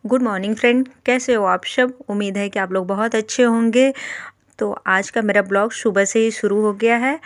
Good morning friend, कैसे हो आप सब। उम्मीद है कि आप लोग बहुत अच्छे होंगे। तो आज का मेरा ब्लॉग सुबह से ही शुरू हो गया है।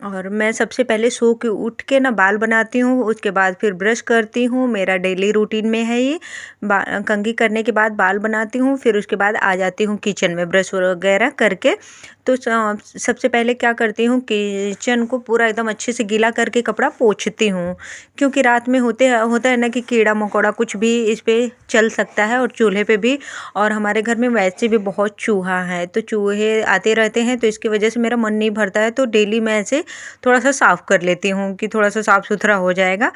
और मैं सबसे पहले सो के उठ के ना बाल बनाती हूँ, उसके बाद फिर ब्रश करती हूँ। मेरा डेली रूटीन में है ये। कंघी करने के बाद बाल बनाती हूँ, फिर उसके बाद आ जाती हूँ किचन में ब्रश वगैरह करके। तो सबसे पहले क्या करती हूँ, किचन को पूरा एकदम अच्छे से गीला करके कपड़ा पोंछती हूँ। क्योंकि रात में होता है ना कि कीड़ा मकोड़ा कुछ भी इस पे चल सकता है, और चूल्हे पे भी। और हमारे घर में वैसे भी बहुत चूहा है, तो चूहे आते रहते हैं, तो इसकी वजह से मेरा मन नहीं भरता है। तो डेली मैं ऐसे थोड़ा सा साफ़ कर लेती हूँ कि थोड़ा सा साफ़ सुथरा हो जाएगा।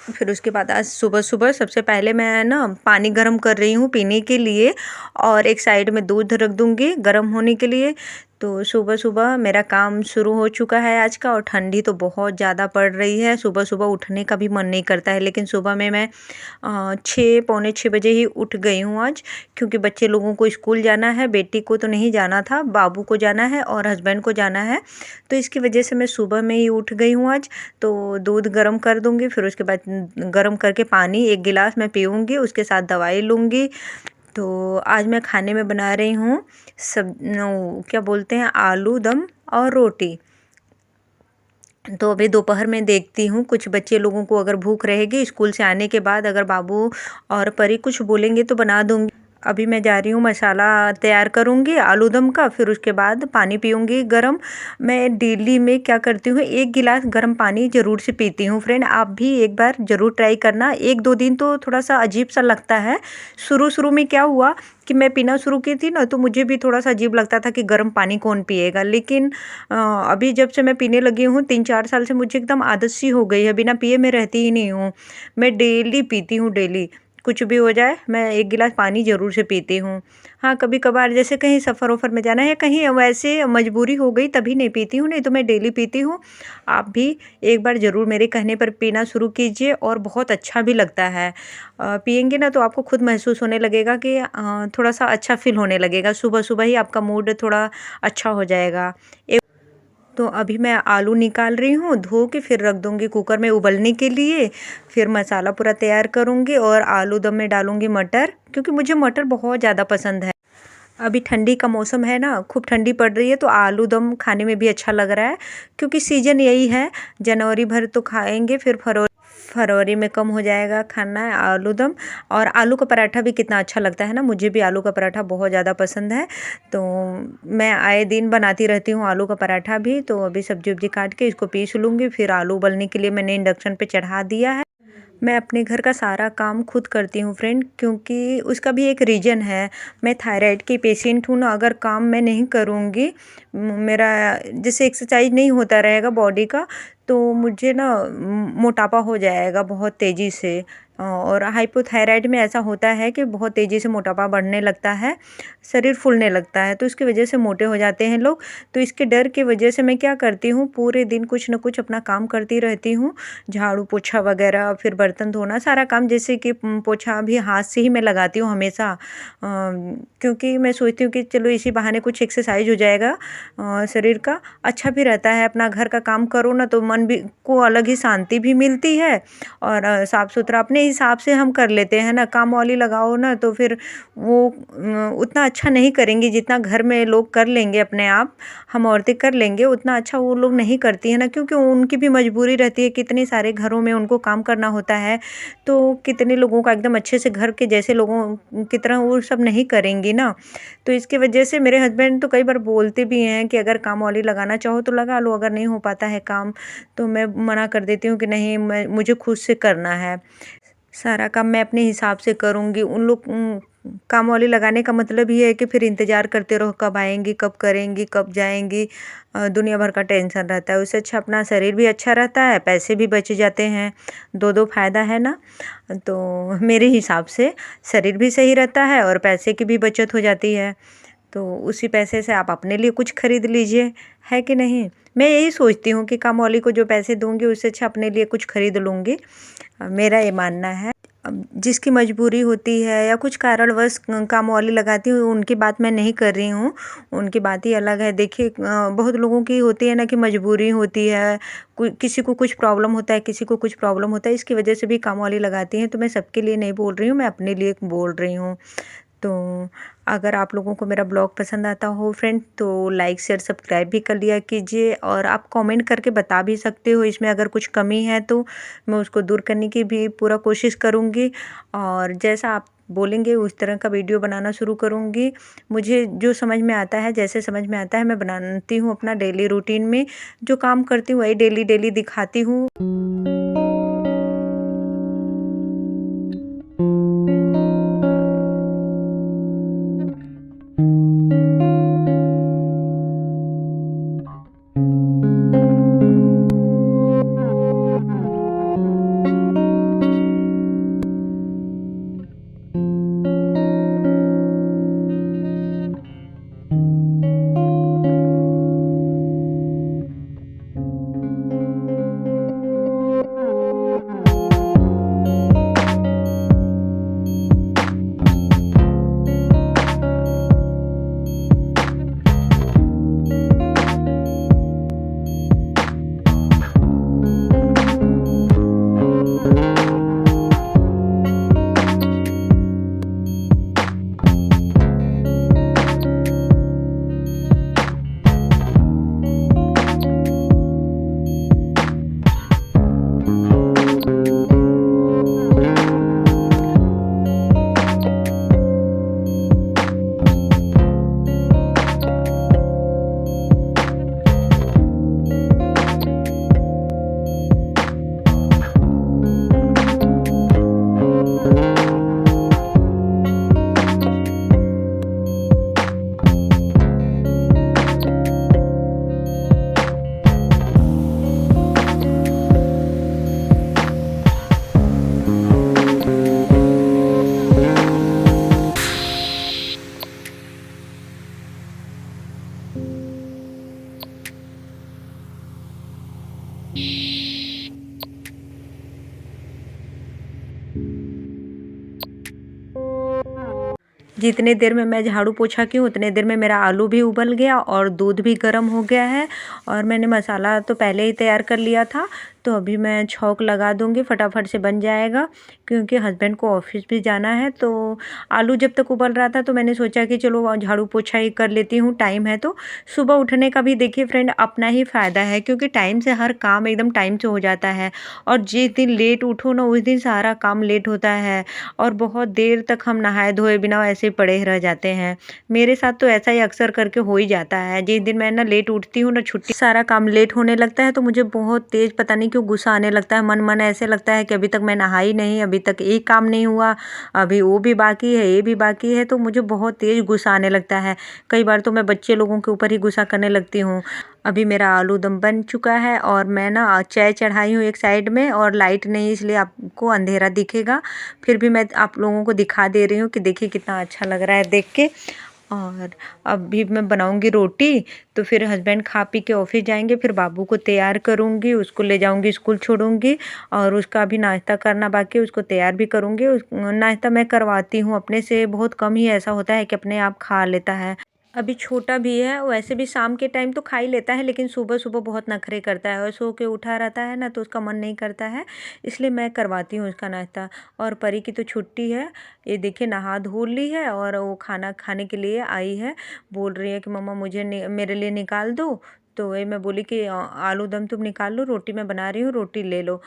फिर उसके बाद आज सुबह सुबह सबसे पहले मैं ना पानी गर्म कर रही हूँ पीने के लिए, और एक साइड में दूध रख दूँगी गर्म होने के लिए। तो सुबह सुबह मेरा काम शुरू हो चुका है आज का। और ठंडी तो बहुत ज़्यादा पड़ रही है, सुबह सुबह उठने का भी मन नहीं करता है। लेकिन सुबह में मैं 6 पौने 6 बजे ही उठ गई हूँ आज, क्योंकि बच्चे लोगों को स्कूल जाना है। बेटी को तो नहीं जाना था, बाबू को जाना है और हस्बैंड को जाना है। तो इसकी वजह से मैं सुबह में ही उठ गई हूँ आज। तो दूध गर्म कर दूँगी, फिर उसके बाद गर्म करके पानी 1 गिलास मैं पीऊँगी, उसके साथ दवाई लूँगी। तो आज मैं खाने में बना रही हूँ क्या बोलते हैं, आलू दम और रोटी। तो अभी दोपहर में देखती हूँ, कुछ बच्चे लोगों को अगर भूख रहेगी स्कूल से आने के बाद, अगर बाबू और परी कुछ बोलेंगे तो बना दूँगी। अभी मैं जा रही हूँ मसाला तैयार करूँगी आलू दम का, फिर उसके बाद पानी पीऊँगी गरम। मैं डेली में क्या करती हूँ, 1 गिलास गर्म पानी ज़रूर से पीती हूँ फ्रेंड। आप भी एक बार ज़रूर ट्राई करना। 1-2 दिन तो थोड़ा सा अजीब सा लगता है। शुरू शुरू में क्या हुआ कि मैं पीना शुरू की थी ना, तो मुझे भी थोड़ा सा अजीब लगता था कि गर्म पानी कौन पिएगा। लेकिन अभी जब से मैं पीने लगी हूँ 3-4 साल से, मुझे एकदम आदत सी हो गई है, बिना पिए मैं रहती ही नहीं हूँ। मैं डेली पीती हूँ, डेली कुछ भी हो जाए मैं 1 गिलास पानी ज़रूर से पीती हूँ। हाँ, कभी कभार जैसे कहीं सफ़र वफ़र में जाना है, कहीं वैसे मजबूरी हो गई तभी नहीं पीती हूँ, नहीं तो मैं डेली पीती हूँ। आप भी एक बार ज़रूर मेरे कहने पर पीना शुरू कीजिए, और बहुत अच्छा भी लगता है। पिएंगे ना तो आपको खुद महसूस होने लगेगा कि थोड़ा सा अच्छा फील होने लगेगा। सुबह सुबह ही आपका मूड थोड़ा अच्छा हो जाएगा। तो अभी मैं आलू निकाल रही हूँ धो के, फिर रख दूँगी कुकर में उबलने के लिए। फिर मसाला पूरा तैयार करूँगी, और आलू दम में डालूँगी मटर, क्योंकि मुझे मटर बहुत ज़्यादा पसंद है। अभी ठंडी का मौसम है ना, खूब ठंडी पड़ रही है, तो आलू दम खाने में भी अच्छा लग रहा है। क्योंकि सीज़न यही है, जनवरी भर तो खाएंगे, फिर फरवरी में कम हो जाएगा खाना है आलू दम। और आलू का पराठा भी कितना अच्छा लगता है ना, मुझे भी आलू का पराठा बहुत ज़्यादा पसंद है। तो मैं आए दिन बनाती रहती हूँ आलू का पराठा भी। तो अभी सब्जी वब्जी काट के इसको पीस लूँगी, फिर आलू उबलने के लिए मैंने इंडक्शन पे चढ़ा दिया है। मैं अपने घर का सारा काम खुद करती हूँ फ्रेंड, क्योंकि उसका भी एक रीज़न है। मैं थायराइड की पेशेंट हूँ ना, अगर काम मैं नहीं करूँगी, मेरा जैसे एक्सरसाइज नहीं होता रहेगा बॉडी का, तो मुझे ना मोटापा हो जाएगा बहुत तेज़ी से। और हाइपोथायराइड में ऐसा होता है कि बहुत तेज़ी से मोटापा बढ़ने लगता है, शरीर फूलने लगता है, तो इसकी वजह से मोटे हो जाते हैं लोग। तो इसके डर की वजह से मैं क्या करती हूँ, पूरे दिन कुछ ना कुछ अपना काम करती रहती हूँ। झाड़ू पोछा वगैरह, फिर बर्तन धोना, सारा काम। जैसे कि पोछा भी हाथ से ही मैं लगाती हूँ हमेशा, क्योंकि मैं सोचती हूँ कि चलो इसी बहाने कुछ एक्सरसाइज हो जाएगा, शरीर का अच्छा भी रहता है। अपना घर का काम करो ना तो मन भी को अलग ही शांति भी मिलती है। और साफ़ सुथरा अपने हिसाब से हम कर लेते हैं ना, काम वाली लगाओ ना तो फिर वो उतना अच्छा नहीं करेंगी जितना घर में लोग कर लेंगे अपने आप। हम औरतें कर लेंगे उतना अच्छा वो लोग नहीं करती है ना, क्योंकि उनकी भी मजबूरी रहती है, कितने सारे घरों में उनको काम करना होता है। तो कितने लोगों का एकदम अच्छे से घर के जैसे लोगों की तरह वो सब नहीं करेंगी ना। तो इसकी वजह से मेरे हस्बैंड तो कई बार बोलते भी हैं कि अगर काम वाली लगाना चाहो तो लगा लो, अगर नहीं हो पाता है काम तो मैं मना कर देती हूँ कि नहीं, मुझे खुद से करना है। सारा काम मैं अपने हिसाब से करूँगी। उन लोग काम वाली लगाने का मतलब ये है कि फिर इंतज़ार करते रहो, कब आएँगी, कब करेंगी, कब जाएँगी। दुनिया भर का टेंशन रहता है। उससे अच्छा अपना शरीर भी अच्छा रहता है, पैसे भी बच जाते हैं, दो फ़ायदा है ना। तो मेरे हिसाब से शरीर भी सही रहता है और पैसे की भी बचत हो जाती है। तो उसी पैसे से आप अपने लिए कुछ खरीद लीजिए, है कि नहीं। मैं यही सोचती हूँ कि काम वाली को जो पैसे दूँगी उससे अच्छा अपने लिए कुछ खरीद लूँगी, मेरा ये मानना है। अब जिसकी मजबूरी होती है या कुछ कारणवश काम वाली लगाती हूँ, उनकी बात मैं नहीं कर रही हूँ, उनकी बात ही अलग है। देखिए बहुत लोगों की होती है ना कि मजबूरी होती है, किसी को कुछ प्रॉब्लम होता है, किसी को कुछ प्रॉब्लम होता है, इसकी वजह से भी काम वाली लगाती हैं। तो मैं सबके लिए नहीं बोल रही हूँ, मैं अपने लिए बोल रही हूँ। तो अगर आप लोगों को मेरा ब्लॉग पसंद आता हो फ्रेंड, तो लाइक शेयर सब्सक्राइब भी कर लिया कीजिए, और आप कमेंट करके बता भी सकते हो इसमें अगर कुछ कमी है तो मैं उसको दूर करने की भी पूरा कोशिश करूँगी। और जैसा आप बोलेंगे उस तरह का वीडियो बनाना शुरू करूँगी। मुझे जो समझ में आता है, जैसे समझ में आता है मैं बनाती हूँ। अपना डेली रूटीन में जो काम करती हूँ वही डेली डेली दिखाती हूँ। जितने देर में मैं झाड़ू पोछा की हूँ उतने देर में मेरा आलू भी उबल गया और दूध भी गर्म हो गया है। और मैंने मसाला तो पहले ही तैयार कर लिया था, तो अभी मैं छौंक लगा दूँगी, फटाफट से बन जाएगा क्योंकि हस्बैंड को ऑफिस भी जाना है। तो आलू जब तक उबल रहा था तो मैंने सोचा कि चलो झाड़ू पोछा ही कर लेती हूँ, टाइम है तो। सुबह उठने का भी देखिए फ्रेंड अपना ही फ़ायदा है, क्योंकि टाइम से हर काम एकदम टाइम से हो जाता है। और जिस दिन लेट उठो ना उस दिन सारा काम लेट होता है, और बहुत देर तक हम नहाए धोए बिना ऐसे ही पड़े रह जाते हैं। मेरे साथ तो ऐसा ही अक्सर करके हो ही जाता है। जिस दिन मैं ना लेट उठती हूँ ना, छुट्टी सारा काम लेट होने लगता है, तो मुझे बहुत तेज़ पता नहीं क्यों गुस्सा आने लगता है। मन मन ऐसे लगता है कि अभी तक मैं नहाई नहीं, अभी तक एक काम नहीं हुआ, अभी वो भी बाकी है, ये भी बाकी है, तो मुझे बहुत तेज़ गुस्सा आने लगता है। कई बार तो मैं बच्चे लोगों के ऊपर ही गुस्सा करने लगती हूँ। अभी मेरा आलू दम बन चुका है और मैं ना चाय चढ़ाई हूँ एक साइड में, और लाइट नहीं इसलिए आपको अंधेरा दिखेगा, फिर भी मैं आप लोगों को दिखा दे रही हूँ कि देखिए कितना अच्छा लग रहा है देख के। और अभी मैं बनाऊंगी रोटी, तो फिर हस्बैंड खा पी के ऑफिस जाएंगे, फिर बाबू को तैयार करूंगी, उसको ले जाऊंगी स्कूल छोड़ूंगी, और उसका भी नाश्ता करना बाकी है, उसको तैयार भी करूंगी। नाश्ता मैं करवाती हूँ अपने से, बहुत कम ही ऐसा होता है कि अपने आप खा लेता है। अभी छोटा भी है, वैसे भी शाम के टाइम तो खा ही लेता है, लेकिन सुबह सुबह बहुत नखरे करता है और सो के उठा रहता है ना, तो उसका मन नहीं करता है, इसलिए मैं करवाती हूँ उसका नाश्ता। और परी की तो छुट्टी है, ये देखिए नहा धो ली है और वो खाना खाने के लिए आई है। बोल रही है कि मम्मा मुझे मेरे लिए निकाल दो। तो वही मैं बोली कि आलू दम तुम निकाल लो, रोटी मैं बना रही हूँ, रोटी ले लो।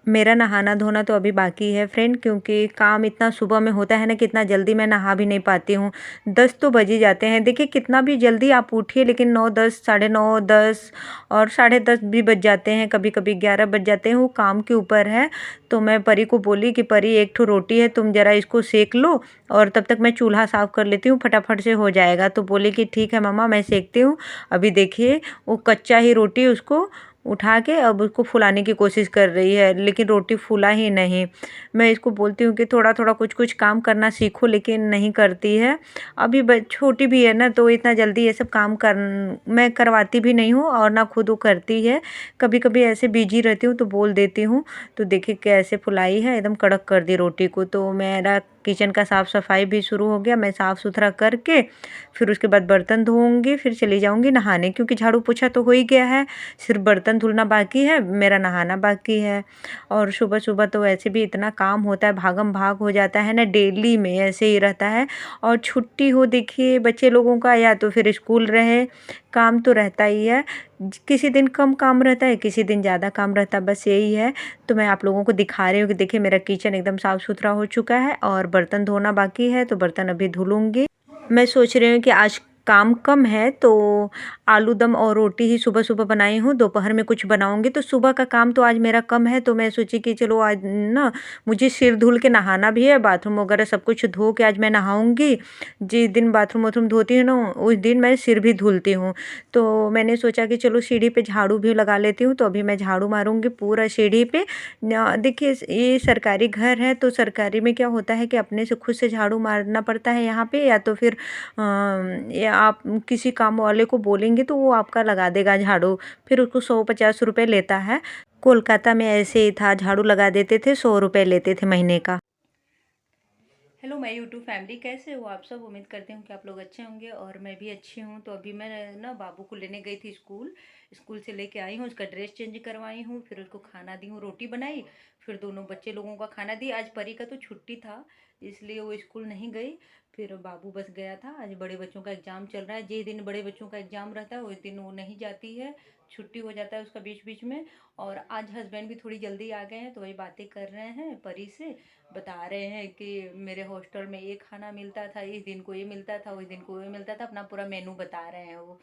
मेरा नहाना धोना तो अभी बाकी है फ्रेंड, क्योंकि काम इतना सुबह में होता है ना कि इतना जल्दी मैं नहा भी नहीं पाती हूँ। 10 तो बज ही जाते हैं। देखिए कितना भी जल्दी आप उठिए, लेकिन 9 10 9:30 10 और 10:30 भी बज जाते हैं, कभी कभी 11 बज जाते हैं, वो काम के ऊपर है। तो मैं परी को बोली कि परी एक ठो रोटी है, तुम ज़रा इसको सेक लो, और तब तक मैं चूल्हा साफ़ कर लेती हूँ, फटाफट से हो जाएगा। तो बोली कि ठीक है मम्मा मैं सेकती हूँ। अभी देखिए वो कच्चा ही रोटी उसको उठा के अब उसको फुलाने की कोशिश कर रही है, लेकिन रोटी फूला ही नहीं। मैं इसको बोलती हूँ कि थोड़ा थोड़ा कुछ कुछ काम करना सीखो, लेकिन नहीं करती है। अभी छोटी भी है ना, तो इतना जल्दी ये सब काम कर मैं करवाती भी नहीं हूँ और ना खुद वो करती है। कभी कभी ऐसे बिजी रहती हूँ तो बोल देती हूँ। तो देखिए कैसे फुलाई है, एकदम कड़क कर दी रोटी को। तो मेरा किचन का साफ़ सफाई भी शुरू हो गया। मैं साफ़ सुथरा करके फिर उसके बाद बर्तन धोऊंगी, फिर चली जाऊंगी नहाने, क्योंकि झाड़ू पोछा तो हो ही गया है, सिर्फ बर्तन धुलना बाकी है, मेरा नहाना बाकी है। और सुबह सुबह तो वैसे भी इतना काम होता है, भागम भाग हो जाता है ना, डेली में ऐसे ही रहता है। और छुट्टी हो, देखिए बच्चे लोगों का, या तो फिर स्कूल रहे, काम तो रहता ही है। किसी दिन कम काम रहता है, किसी दिन ज़्यादा काम रहता है, बस यही है। तो मैं आप लोगों को दिखा रही हूँ कि देखिए मेरा किचन एकदम साफ़ सुथरा हो चुका है और बर्तन धोना बाकी है, तो बर्तन अभी धुलूँगी। मैं सोच रही हूँ कि आज काम कम है तो आलू दम और रोटी ही सुबह सुबह बनाई हूँ, दोपहर में कुछ बनाऊंगी। तो सुबह का काम तो आज मेरा कम है, तो मैं सोची कि चलो आज ना मुझे सिर धुल के नहाना भी है, बाथरूम वगैरह सब कुछ धो के आज मैं नहाऊंगी। जिस दिन बाथरूम वाथरूम धोती हूँ ना, उस दिन मैं सिर भी धुलती हूँ। तो मैंने सोचा कि चलो सीढ़ी पे झाड़ू भी लगा लेती हूँ, तो अभी मैं झाड़ू मारूंगी पूरा सीढ़ी पे। देखिए ये सरकारी घर है, तो सरकारी में क्या होता है कि अपने से खुद से झाड़ू मारना पड़ता है यहाँ पे, या तो फिर या आप किसी काम वाले को बोलेंगे तो वो आपका लगा देगा झाड़ू, फिर उसको 150 रुपये लेता है। कोलकाता में ऐसे ही था, झाड़ू लगा देते थे, 100 रुपये लेते थे महीने का। हेलो माय यूट्यूब फैमिली, कैसे हो आप सब? उम्मीद करती हूँ कि आप लोग अच्छे होंगे और मैं भी अच्छी हूँ। तो अभी मैं ना बाबू को लेने गई थी स्कूल, स्कूल से लेके आई हूँ, उसका ड्रेस चेंज करवाई हूँ, फिर उसको खाना दी हूँ, रोटी बनाई, फिर दोनों बच्चे लोगों का खाना दी। आज परी का तो छुट्टी था, इसलिए वो स्कूल नहीं गई। फिर बाबू बस गया था। आज बड़े बच्चों का एग्ज़ाम चल रहा है, जिस दिन बड़े बच्चों का एग्ज़ाम रहता है उस दिन वो नहीं जाती है, छुट्टी हो जाता है उसका बीच बीच में। और आज हस्बैंड भी थोड़ी जल्दी आ गए हैं, तो वही बातें कर रहे हैं परी से, बता रहे हैं कि मेरे हॉस्टल में ये खाना मिलता था, इस दिन को ये मिलता था, उस दिन को ये मिलता था, अपना पूरा मेनू बता रहे हैं वो।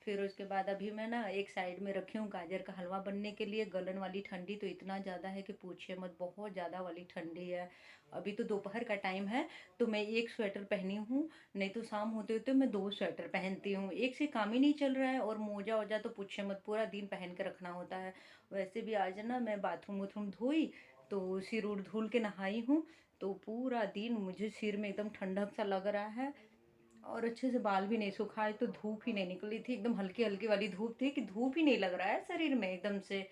फिर उसके बाद अभी मैं ना एक साइड में रखी हूँ गाजर का हलवा बनने के लिए। गलन वाली ठंडी तो इतना ज़्यादा है कि पूछिए मत, बहुत ज़्यादा वाली ठंडी है। अभी तो दोपहर का टाइम है, तो मैं एक स्वेटर पहनी हूँ, नहीं तो शाम होते होते मैं दो स्वेटर पहनती हूँ, एक से काम ही नहीं चल रहा है। और मोजा वोजा तो पूछिए मत, पूरा दिन पहन के रखना होता है। वैसे भी आज ना मैं बाथरूम वूथरूम धोई, तो सिर उड़ धुल के नहाई हूँ, तो पूरा दिन मुझे सिर में एकदम ठंडक सा लग रहा है। और अच्छे से बाल भी नहीं सुखाए, तो धूप ही नहीं निकली थी, एकदम हल्की हल्की वाली धूप थी कि धूप ही नहीं लग रहा है शरीर में एकदम से,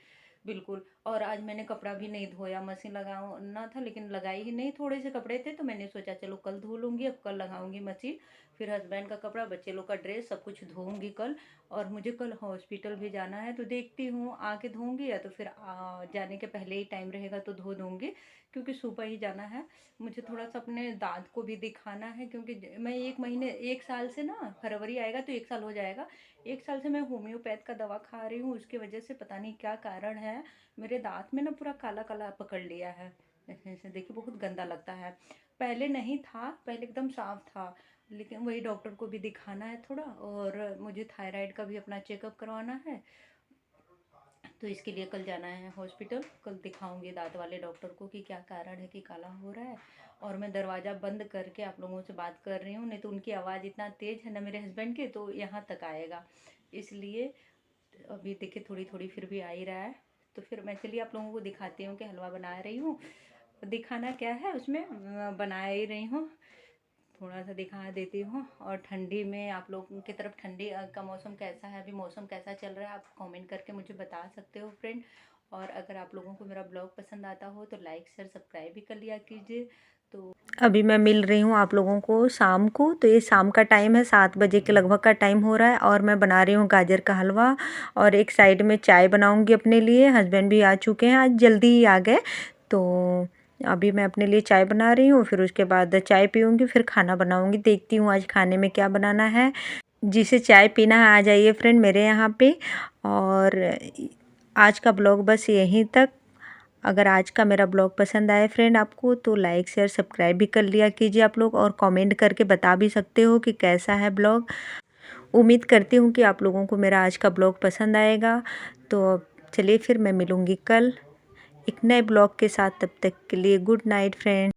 बिल्कुल। और आज मैंने कपड़ा भी नहीं धोया, मशीन लगाना था लेकिन लगाई ही नहीं, थोड़े से कपड़े थे, तो मैंने सोचा चलो कल धो लूँगी, अब कल लगाऊंगी मशीन। फिर हस्बैंड का कपड़ा, बच्चे लोग का ड्रेस सब कुछ धोऊंगी कल। और मुझे कल हॉस्पिटल भी जाना है, तो देखती हूँ आके धोऊंगी, या तो फिर जाने के पहले ही टाइम रहेगा तो धो दूँगी, क्योंकि सुबह ही जाना है। मुझे थोड़ा सा अपने दांत को भी दिखाना है, क्योंकि मैं एक महीने, एक साल से ना, फरवरी आएगा तो एक साल हो जाएगा, एक साल से मैं होम्योपैथ का दवा खा रही हूँ। उसकी वजह से पता नहीं क्या कारण है, मेरे दांत में ना पूरा काला काला पकड़ लिया है। ऐसे देखिए बहुत गंदा लगता है, पहले नहीं था, पहले एकदम साफ था। लेकिन वही डॉक्टर को भी दिखाना है थोड़ा, और मुझे थायराइड का भी अपना चेकअप करवाना है, तो इसके लिए कल जाना है हॉस्पिटल। कल दिखाऊंगी दांत वाले डॉक्टर को कि क्या कारण है कि काला हो रहा है। और मैं दरवाज़ा बंद करके आप लोगों से बात कर रही हूँ, नहीं तो उनकी आवाज़ इतना तेज़ है ना मेरे हस्बैंड के, तो यहाँ तक आएगा, इसलिए। अभी देखिए थोड़ी थोड़ी फिर भी आ ही रहा है। तो फिर मैं चलिए आप लोगों को दिखाती हूँ कि हलवा बना रही हूँ। दिखाना क्या है उसमें, बना ही रही हूँ, थोड़ा सा दिखा देती हूँ। और ठंडी में आप लोगों की तरफ ठंडी का मौसम कैसा है, अभी मौसम कैसा चल रहा है, आप कमेंट करके मुझे बता सकते हो फ्रेंड। और अगर आप लोगों को मेरा ब्लॉग पसंद आता हो तो लाइक शेयर सब्सक्राइब भी कर लिया कीजिए। तो अभी मैं मिल रही हूँ आप लोगों को शाम को, तो ये शाम का टाइम है, 7 बजे के लगभग का टाइम हो रहा है, और मैं बना रही हूँ गाजर का हलवा। और एक साइड में चाय बनाऊँगी अपने लिए, हस्बैंड भी आ चुके हैं, आज जल्दी ही आ गए। तो अभी मैं अपने लिए चाय बना रही हूँ, फिर उसके बाद चाय पीऊँगी, फिर खाना बनाऊँगी, देखती हूँ आज खाने में क्या बनाना है। जिसे चाय पीना है आ जाइए फ्रेंड मेरे यहाँ पे। और आज का ब्लॉग बस यहीं तक। अगर आज का मेरा ब्लॉग पसंद आए फ्रेंड आपको, तो लाइक शेयर सब्सक्राइब भी कर लिया कीजिए आप लोग, और कमेंट करके बता भी सकते हो कि कैसा है ब्लॉग। उम्मीद करती हूँ कि आप लोगों को मेरा आज का ब्लॉग पसंद आएगा। तो चलिए फिर मैं मिलूँगी कल एक नए ब्लॉग के साथ, तब तक के लिए गुड नाइट फ्रेंड।